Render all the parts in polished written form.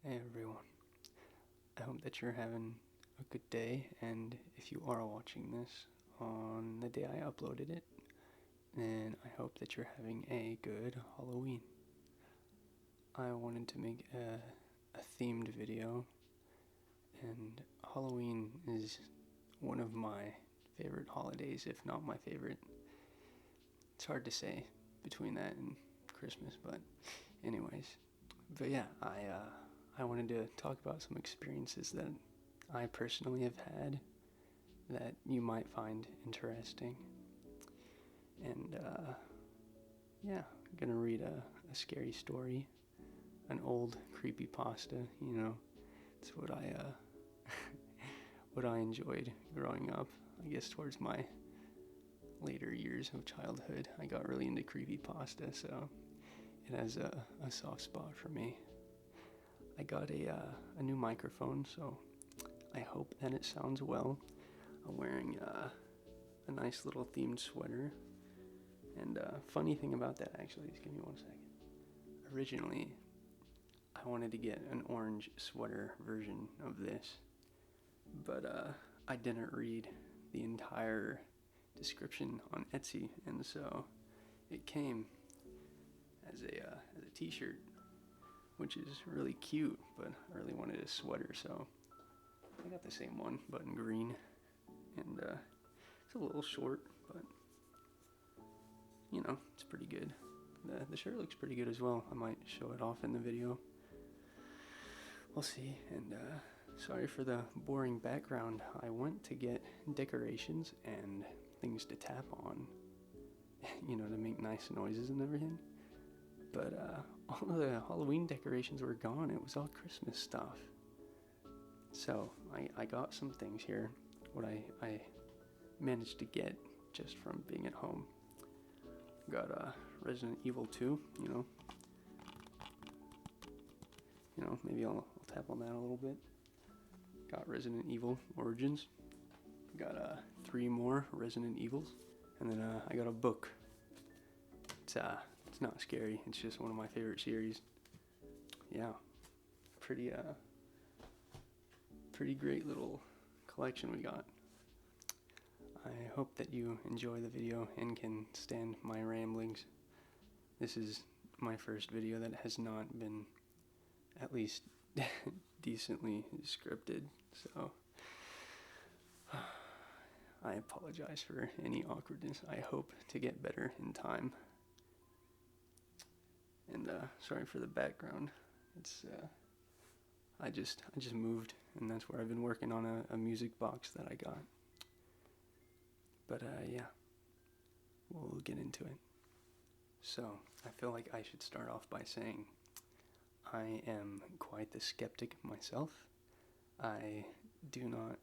Hey everyone, I hope that you're having a good day, and if you are watching this on the day I uploaded it, then I hope that you're having a good Halloween. I wanted to make a themed video, and Halloween is one of my favorite holidays, if not my favorite. It's hard to say between that and Christmas, but anyways. But yeah, I wanted to talk about some experiences that I personally have had that you might find interesting. And yeah, I'm gonna read a scary story, an old creepypasta. It's what I what I enjoyed growing up. I guess towards my later years of childhood, I got really into creepypasta, so it has a soft spot for me. I got a new microphone, so I hope that it sounds well. I'm wearing a nice little themed sweater. And funny thing about that, actually, just give me 1 second. Originally, I wanted to get an orange sweater version of this, but I didn't read the entire description on Etsy, and so it came as a T-shirt, which is really cute. But I really wanted a sweater, so I got the same one, but in green, and it's a little short, but it's pretty good. The shirt looks pretty good as well. I might show it off in the video. We'll see. And sorry for the boring background. I went to get decorations and things to tap on, to make nice noises and everything. But all of the Halloween decorations were gone. It was all Christmas stuff. So I got some things here. What I managed to get just from being at home. Got Resident Evil 2, maybe I'll tap on that a little bit. Got Resident Evil Origins. Got 3 more Resident Evils. And then I got a book. It's not scary, it's just one of my favorite series. Yeah, pretty great little collection we got. I hope that you enjoy the video and can stand my ramblings. This is my first video that has not been at least decently scripted, so I apologize for any awkwardness. I hope to get better in time. And sorry for the background. It's I just moved, and that's where I've been working on a music box that I got. But yeah, we'll get into it. So, I feel like I should start off by saying I am quite the skeptic myself. I do not,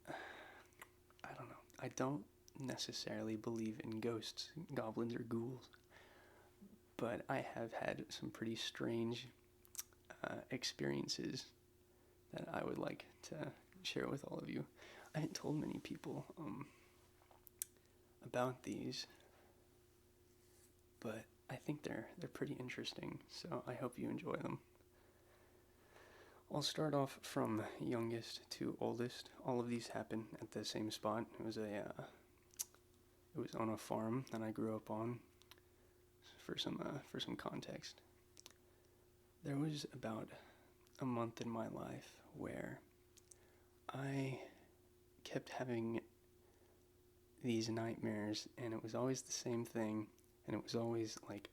I don't know, I don't necessarily believe in ghosts, goblins, or ghouls, but I have had some pretty strange experiences that I would like to share with all of you. I haven't told many people about these, but I think they're pretty interesting, so I hope you enjoy them. I'll start off from youngest to oldest. All of these happen at the same spot. It was on a farm that I grew up on. For some context, there was about a month in my life where I kept having these nightmares, and it was always the same thing, and it was always like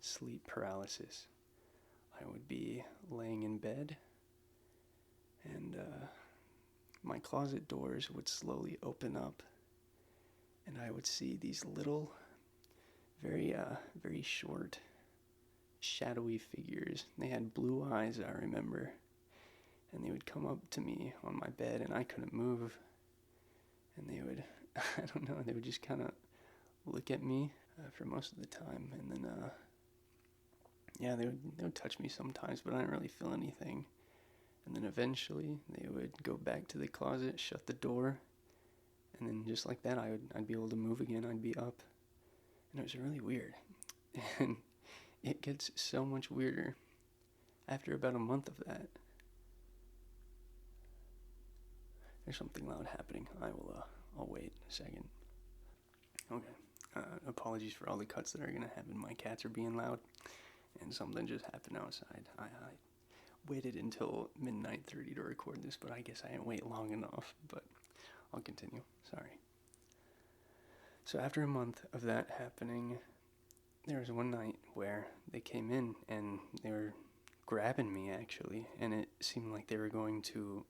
sleep paralysis. I would be laying in bed, and my closet doors would slowly open up, and I would see these little, very short, shadowy figures. They had blue eyes, I remember, and they would come up to me on my bed, and I couldn't move, and they would, I don't know, they would just kind of look at me for most of the time, and then, they would touch me sometimes, but I didn't really feel anything, and then eventually they would go back to the closet, shut the door, and then just like that, I'd be able to move again, I'd be up, and it was really weird, and it gets so much weirder after about a month of that, there's something loud happening. I'll wait a second. Okay. Apologies for all the cuts that are gonna happen. My cats are being loud, and something just happened outside. I waited until midnight 30 to record this, but I guess I didn't wait long enough. But I'll continue. Sorry. So after a month of that happening, there was one night where they came in and they were grabbing me, actually, and it seemed like they were going to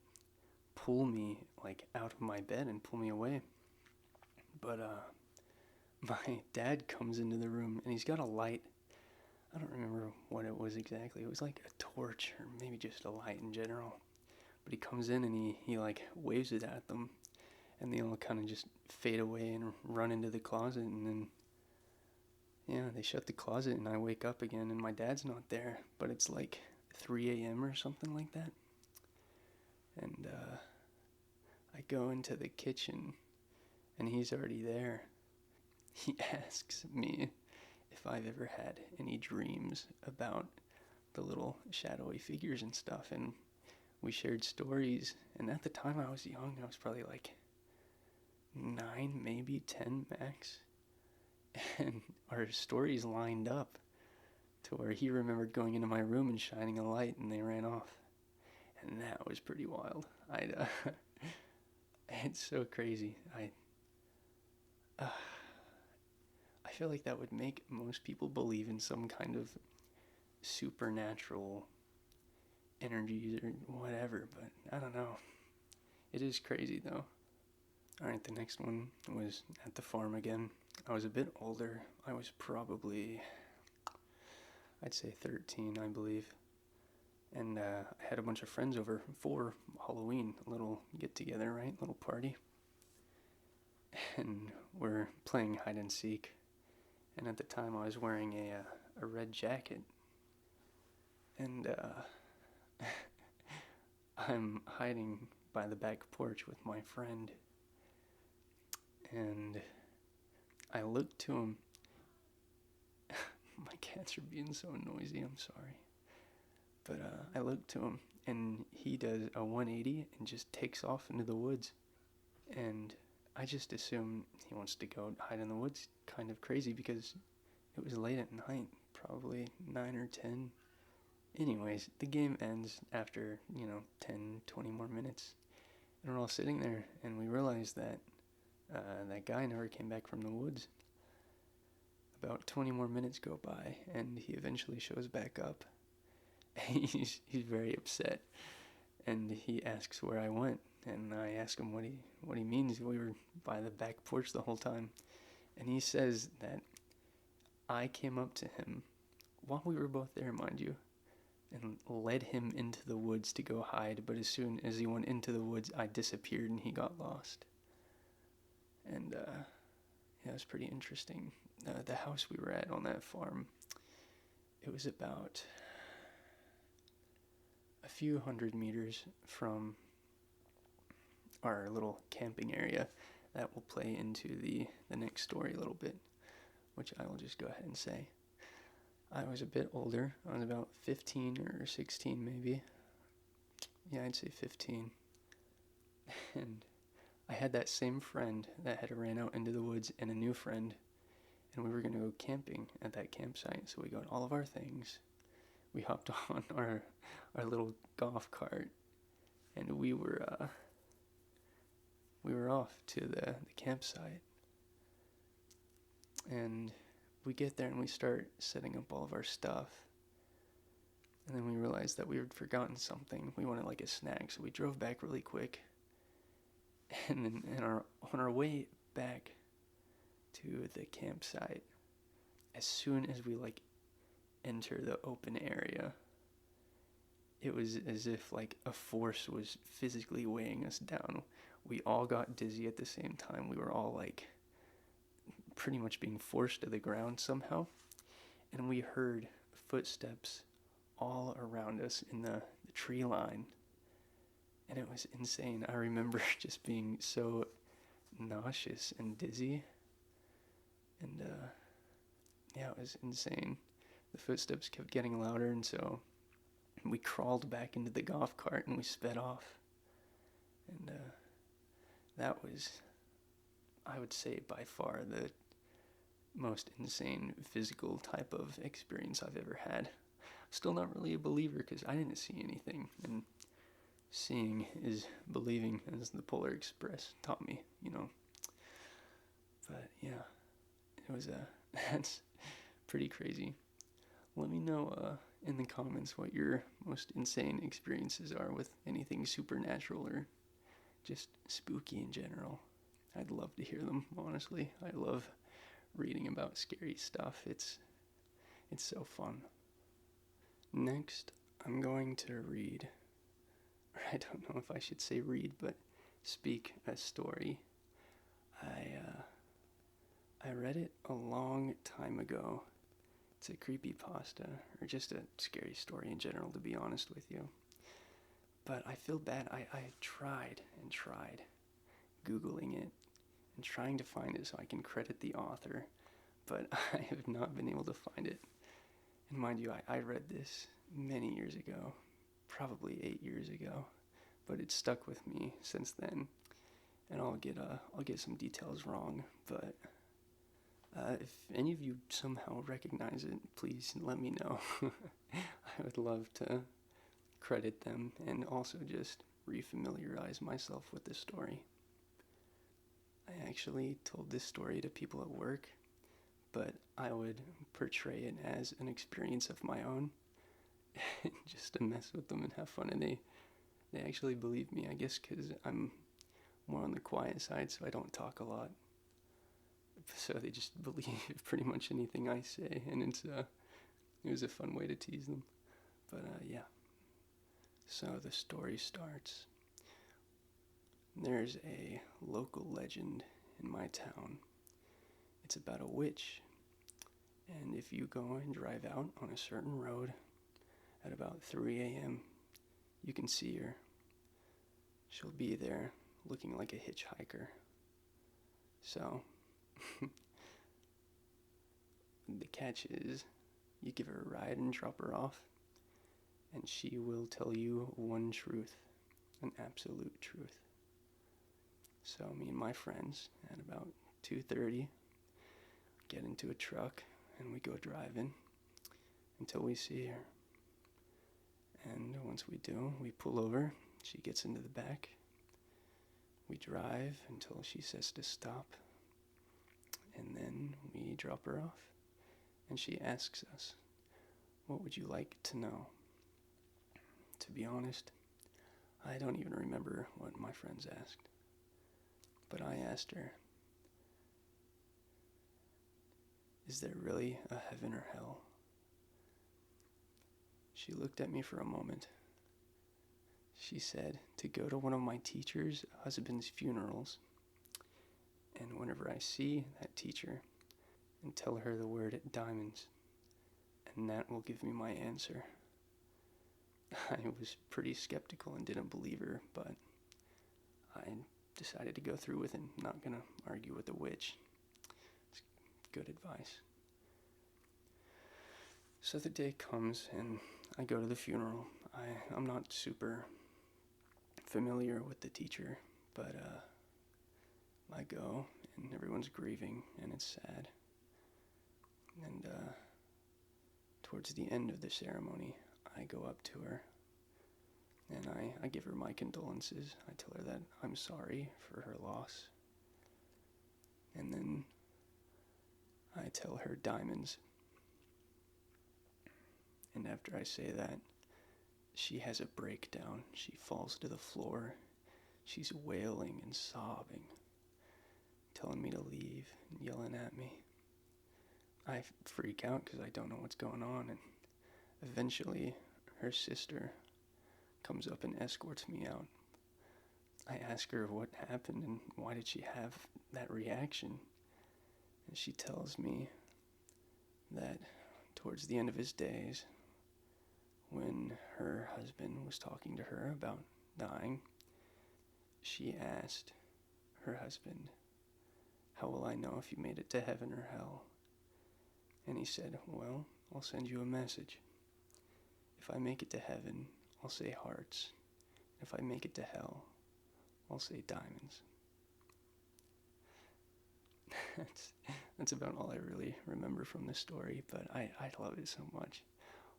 pull me like out of my bed and pull me away. But my dad comes into the room and he's got a light. I don't remember what it was exactly. It was like a torch or maybe just a light in general. But he comes in and he like waves it at them, and they all kind of just fade away and run into the closet, and then yeah, they shut the closet and I wake up again and my dad's not there, but it's like 3 a.m. or something like that. And I go into the kitchen and he's already there. He asks me if I've ever had any dreams about the little shadowy figures and stuff, and we shared stories. And at the time I was young. I was probably like 9, maybe 10 max. And our stories lined up to where he remembered going into my room and shining a light, and they ran off. And that was pretty wild. It's so crazy. I feel like that would make most people believe in some kind of supernatural energies or whatever, but I don't know. It is crazy though. Alright, the next one was at the farm again. I was a bit older. I was probably, I'd say 13, I believe. And I had a bunch of friends over for Halloween, a little get-together, right? Little party. And we're playing hide and seek. And at the time I was wearing a red jacket. And I'm hiding by the back porch with my friend. And I look to him. My cats are being so noisy, I'm sorry. But I look to him, and he does a 180 and just takes off into the woods. And I just assume he wants to go hide in the woods. Kind of crazy because it was late at night, probably 9 or 10. Anyways, the game ends after, 10, 20 more minutes. And we're all sitting there, and we realize that that guy never came back from the woods. About 20 more minutes go by, and he eventually shows back up. He's very upset, and he asks where I went, and I ask him what he means. We were by the back porch the whole time, and he says that I came up to him while we were both there, mind you, and led him into the woods to go hide, but as soon as he went into the woods, I disappeared and he got lost. And yeah, it was pretty interesting. The house we were at on that farm, it was about a few hundred meters from our little camping area. That will play into the next story a little bit, which I will just go ahead and say. I was a bit older. I was about 15 or 16 maybe. Yeah, I'd say 15. And I had that same friend that had ran out into the woods and a new friend, and we were going to go camping at that campsite. So we got all of our things. We hopped on our little golf cart, and we were off to the campsite. And we get there and we start setting up all of our stuff. And then we realized that we had forgotten something. We wanted like a snack, so we drove back really quick. And then on our way back to the campsite, as soon as we like enter the open area, it was as if like a force was physically weighing us down. We all got dizzy at the same time. We were all like pretty much being forced to the ground somehow. And we heard footsteps all around us in the tree line. And it was insane. I remember just being so nauseous and dizzy. And yeah, it was insane. The footsteps kept getting louder, and so we we crawled back into the golf cart and we sped off. And that was, I would say, by far the most insane physical type of experience I've ever had. Still not really a believer because I didn't see anything, and seeing is believing, as the Polar Express taught me, you know. But yeah, it was that's pretty crazy. Let me know in the comments what your most insane experiences are with anything supernatural or just spooky in general. I'd love to hear them, honestly. I love reading about scary stuff. It's so fun. Next, I'm going to read, or I don't know if I should say read, but speak a story. I read it a long time ago. It's a creepypasta, or just a scary story in general, to be honest with you. But I feel bad. I tried and tried Googling it and trying to find it so I can credit the author, but I have not been able to find it. And mind you, I read this many years ago, probably 8 years ago, but it's stuck with me since then. And I'll get some details wrong, but if any of you somehow recognize it, please let me know. I would love to credit them and also just refamiliarize myself with the story. I actually told this story to people at work, but I would portray it as an experience of my own, just to mess with them and have fun, and they actually believe me, I guess because I'm more on the quiet side, so I don't talk a lot. So they just believe pretty much anything I say, and it was a fun way to tease them. But yeah. So the story starts. There's a local legend in my town. It's about a witch, and if you go and drive out on a certain road at about 3 a.m., you can see her. She'll be there looking like a hitchhiker. So, the catch is, you give her a ride and drop her off, and she will tell you one truth, an absolute truth. So me and my friends, at about 2:30, get into a truck, and we go driving until we see her. And once we do, we pull over, she gets into the back, we drive until she says to stop, and then we drop her off, and she asks us, "What would you like to know?" To be honest, I don't even remember what my friends asked, but I asked her, "Is there really a heaven or hell?" She looked at me for a moment. She said to go to one of my teacher's husband's funerals, and whenever I see that teacher, and tell her the word diamonds, and that will give me my answer. I was pretty skeptical and didn't believe her, but I decided to go through with it. I'm not gonna argue with a witch. It's good advice. So the day comes and I go to the funeral. I'm not super familiar with the teacher, but I go and everyone's grieving and it's sad. And towards the end of the ceremony, I go up to her and I give her my condolences. I tell her that I'm sorry for her loss. And then I tell her diamonds. And after I say that, she has a breakdown. She falls to the floor. She's wailing and sobbing, telling me to leave and yelling at me. I freak out because I don't know what's going on, and eventually her sister comes up and escorts me out. I ask her what happened and why did she have that reaction, and she tells me that towards the end of his days, when her husband was talking to her about dying, she asked her husband, "How will I know if you made it to heaven or hell?" And he said, "Well, I'll send you a message. If I make it to heaven, I'll say hearts. If I make it to hell, I'll say diamonds. that's about all I really remember from this story, but I love it so much.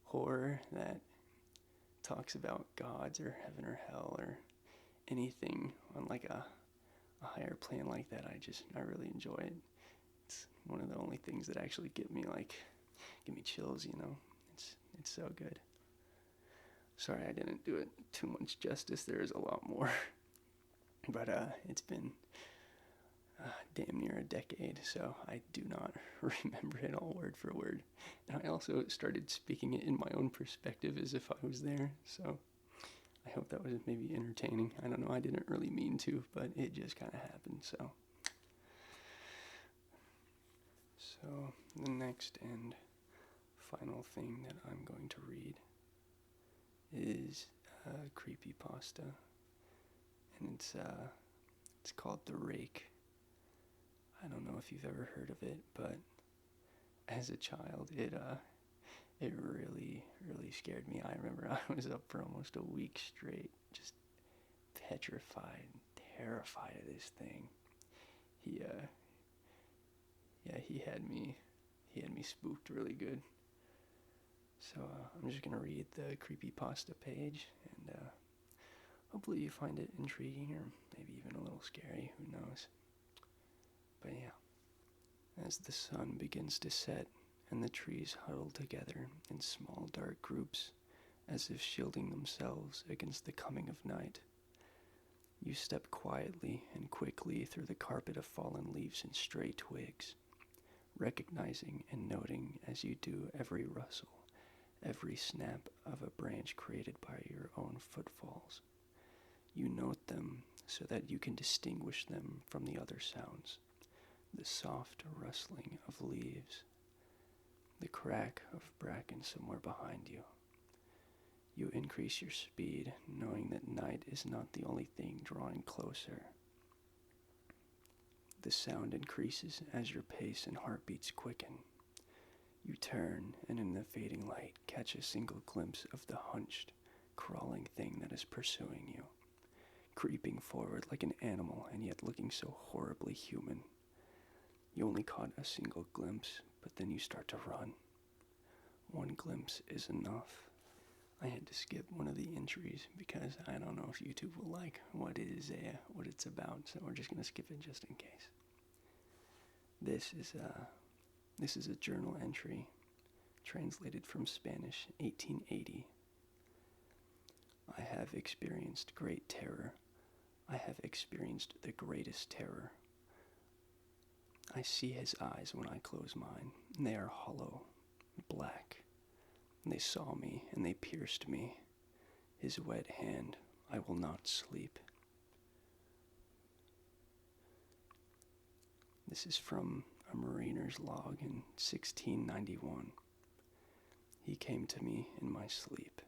Horror that talks about gods or heaven or hell or anything on like a higher plane like that. I really enjoy it. It's one of the only things that actually give me chills, you know. It's so good. Sorry I didn't do it too much justice. There is a lot more. But it's been damn near a decade, so I do not remember it all word for word. And I also started speaking it in my own perspective as if I was there, so I hope that was maybe entertaining. I don't know, I didn't really mean to, but it just kind of happened, so. So, the next and final thing that I'm going to read is creepypasta, and it's called The Rake. I don't know if you've ever heard of it, but as a child, it really, really scared me. I remember I was up for almost a week straight, just petrified, terrified of this thing. He had me spooked really good. So I'm just gonna read the creepypasta page, and hopefully you find it intriguing or maybe even a little scary. Who knows? But yeah, as the sun begins to set and the trees huddle together in small dark groups as if shielding themselves against the coming of night, you step quietly and quickly through the carpet of fallen leaves and stray twigs, recognizing and noting as you do every rustle, every snap of a branch created by your own footfalls. You note them so that you can distinguish them from the other sounds. The soft rustling of leaves, the crack of bracken somewhere behind you. You increase your speed, knowing that night is not the only thing drawing closer. The sound increases as your pace and heartbeats quicken. You turn, and in the fading light, catch a single glimpse of the hunched, crawling thing that is pursuing you, creeping forward like an animal and yet looking so horribly human. You only caught a single glimpse, but then you start to run. One glimpse is enough. I had to skip one of the entries because I don't know if YouTube will like what it's about, so we're just going to skip it just in case. This is a journal entry translated from Spanish, 1880. I have experienced great terror. I have experienced the greatest terror. I see his eyes when I close mine, and they are hollow, black. And they saw me, and they pierced me. His wet hand, I will not sleep. This is from a mariner's log in 1691. He came to me in my sleep.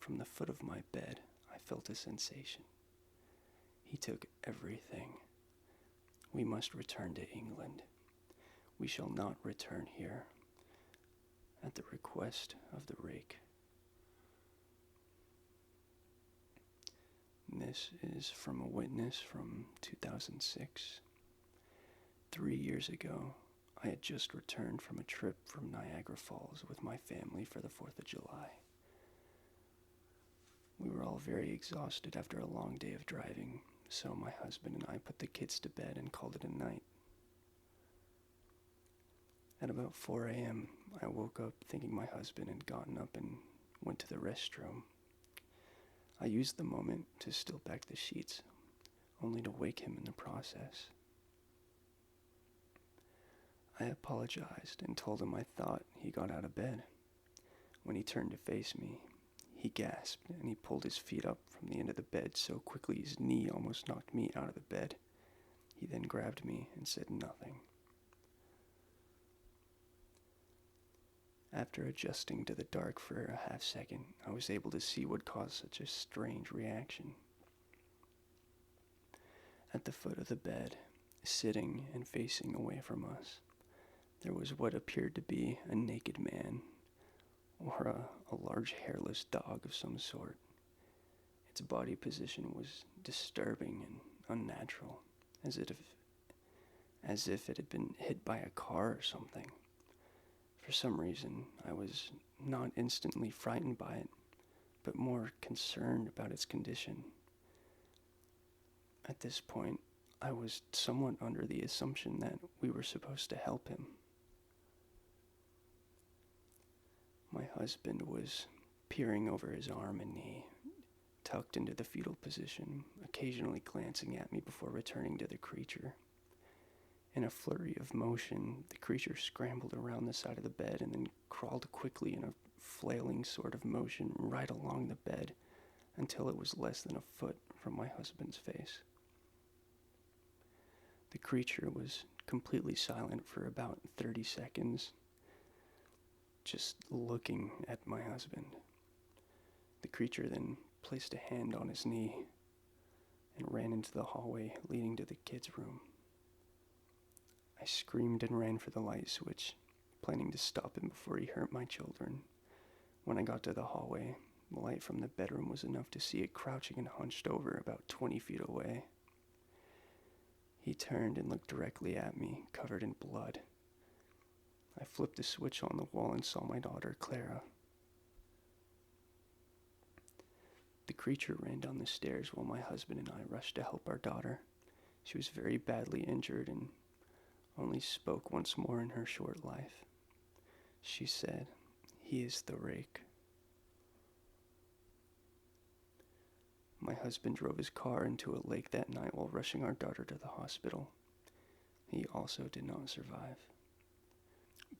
From the foot of my bed, I felt a sensation. He took everything. We must return to England. We shall not return here. At the request of the Rake. This is from a witness from 2006. 3 years ago, I had just returned from a trip from Niagara Falls with my family for the 4th of July. We were all very exhausted after a long day of driving, so my husband and I put the kids to bed and called it a night. At about 4 a.m., I woke up thinking my husband had gotten up and went to the restroom. I used the moment to still back the sheets, only to wake him in the process. I apologized and told him I thought he got out of bed. When he turned to face me, he gasped and he pulled his feet up from the end of the bed so quickly his knee almost knocked me out of the bed. He then grabbed me and said nothing. After adjusting to the dark for a half second, I was able to see what caused such a strange reaction. At the foot of the bed, sitting and facing away from us, there was what appeared to be a naked man, or a large hairless dog of some sort. Its body position was disturbing and unnatural, as if it had been hit by a car or something. For some reason, I was not instantly frightened by it, but more concerned about its condition. At this point, I was somewhat under the assumption that we were supposed to help him. My husband was peering over his arm and knee, tucked into the fetal position, occasionally glancing at me before returning to the creature. In a flurry of motion, the creature scrambled around the side of the bed and then crawled quickly in a flailing sort of motion right along the bed until it was less than a foot from my husband's face. The creature was completely silent for about 30 seconds, just looking at my husband. The creature then placed a hand on his knee and ran into the hallway leading to the kids' room. I screamed and ran for the light switch, planning to stop him before he hurt my children. When I got to the hallway, the light from the bedroom was enough to see it crouching and hunched over about 20 feet away. He turned and looked directly at me, covered in blood. I flipped the switch on the wall and saw my daughter, Clara. The creature ran down the stairs while my husband and I rushed to help our daughter. She was very badly injured and only spoke once more in her short life. She said, "He is the Rake." My husband drove his car into a lake that night while rushing our daughter to the hospital. He also did not survive.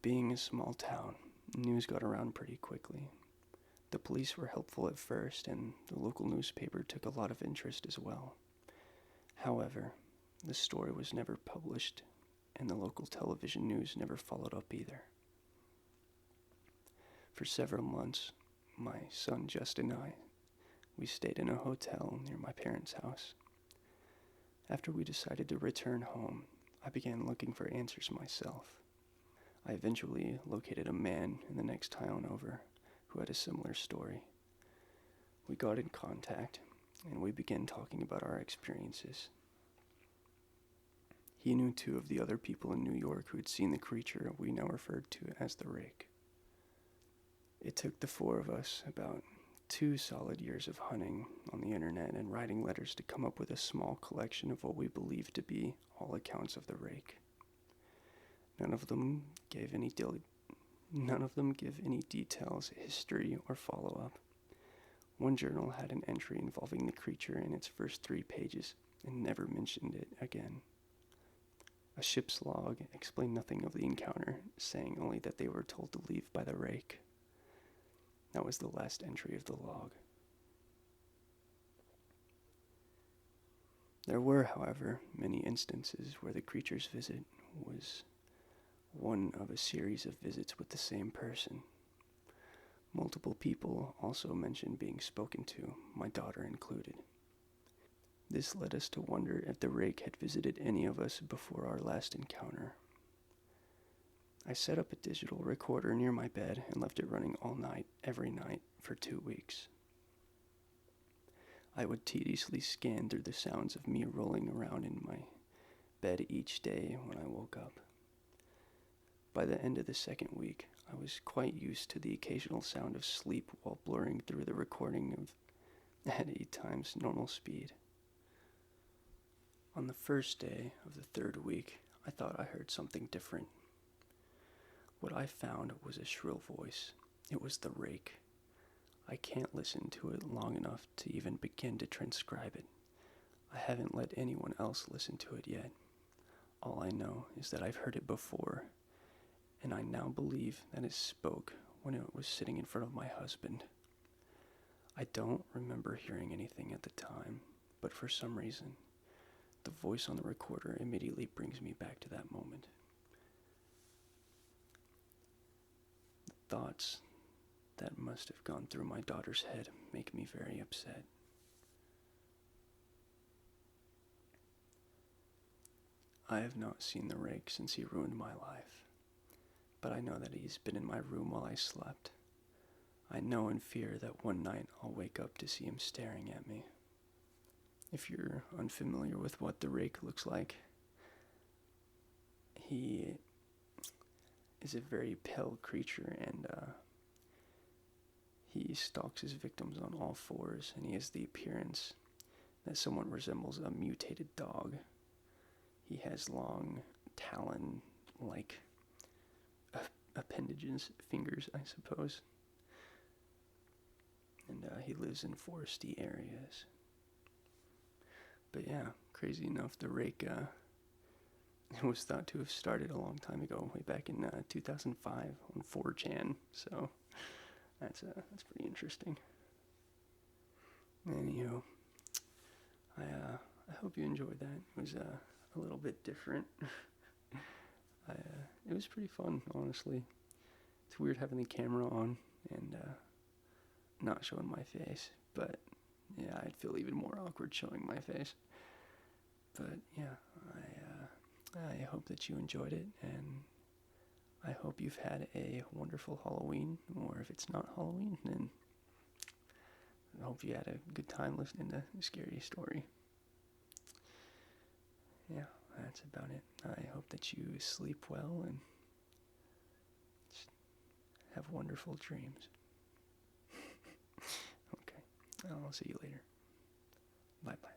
Being a small town, news got around pretty quickly. The police were helpful at first, and the local newspaper took a lot of interest as well. However, the story was never published, and the local television news never followed up either. For several months, my son Justin and I, we stayed in a hotel near my parents' house. After we decided to return home, I began looking for answers myself. I eventually located a man in the next town over who had a similar story. We got in contact, and we began talking about our experiences. He knew 2 of the other people in New York who had seen the creature we now referred to as the Rake. It took the 4 of us about 2 solid years of hunting on the internet and writing letters to come up with a small collection of what we believed to be all accounts of the Rake. None of them give any details, history, or follow-up. One journal had an entry involving the creature in its first 3 pages and never mentioned it again. A ship's log explained nothing of the encounter, saying only that they were told to leave by the Rake. That was the last entry of the log. There were, however, many instances where the creature's visit was one of a series of visits with the same person. Multiple people also mentioned being spoken to, my daughter included. This led us to wonder if the Rake had visited any of us before our last encounter. I set up a digital recorder near my bed and left it running all night, every night, for 2 weeks. I would tediously scan through the sounds of me rolling around in my bed each day when I woke up. By the end of the 2nd week, I was quite used to the occasional sound of sleep while blurring through the recording at 8 times normal speed. On the first day of the 3rd week, I thought I heard something different. What I found was a shrill voice. It was the Rake. I can't listen to it long enough to even begin to transcribe it. I haven't let anyone else listen to it yet. All I know is that I've heard it before, and I now believe that it spoke when it was sitting in front of my husband. I don't remember hearing anything at the time, but for some reason, the voice on the recorder immediately brings me back to that moment. The thoughts that must have gone through my daughter's head make me very upset. I have not seen the Rake since he ruined my life, but I know that he's been in my room while I slept. I know and fear that one night I'll wake up to see him staring at me. If you're unfamiliar with what the Rake looks like, he is a very pale creature, and he stalks his victims on all fours, and he has the appearance that somewhat resembles a mutated dog. He has long talon-like appendages, fingers, I suppose. And he lives in foresty areas. But yeah, crazy enough, the Rake was thought to have started a long time ago, way back in 2005 on 4chan. So that's pretty interesting. Anywho, I hope you enjoyed that. It was a little bit different. It was pretty fun, honestly. It's weird having the camera on and not showing my face, but yeah, I'd feel even more awkward showing my face. But yeah, I hope that you enjoyed it, and I hope you've had a wonderful Halloween, or if it's not Halloween, then I hope you had a good time listening to a scary story. Yeah, that's about it. I hope that you sleep well and have wonderful dreams. Okay, I'll see you later. Bye-bye.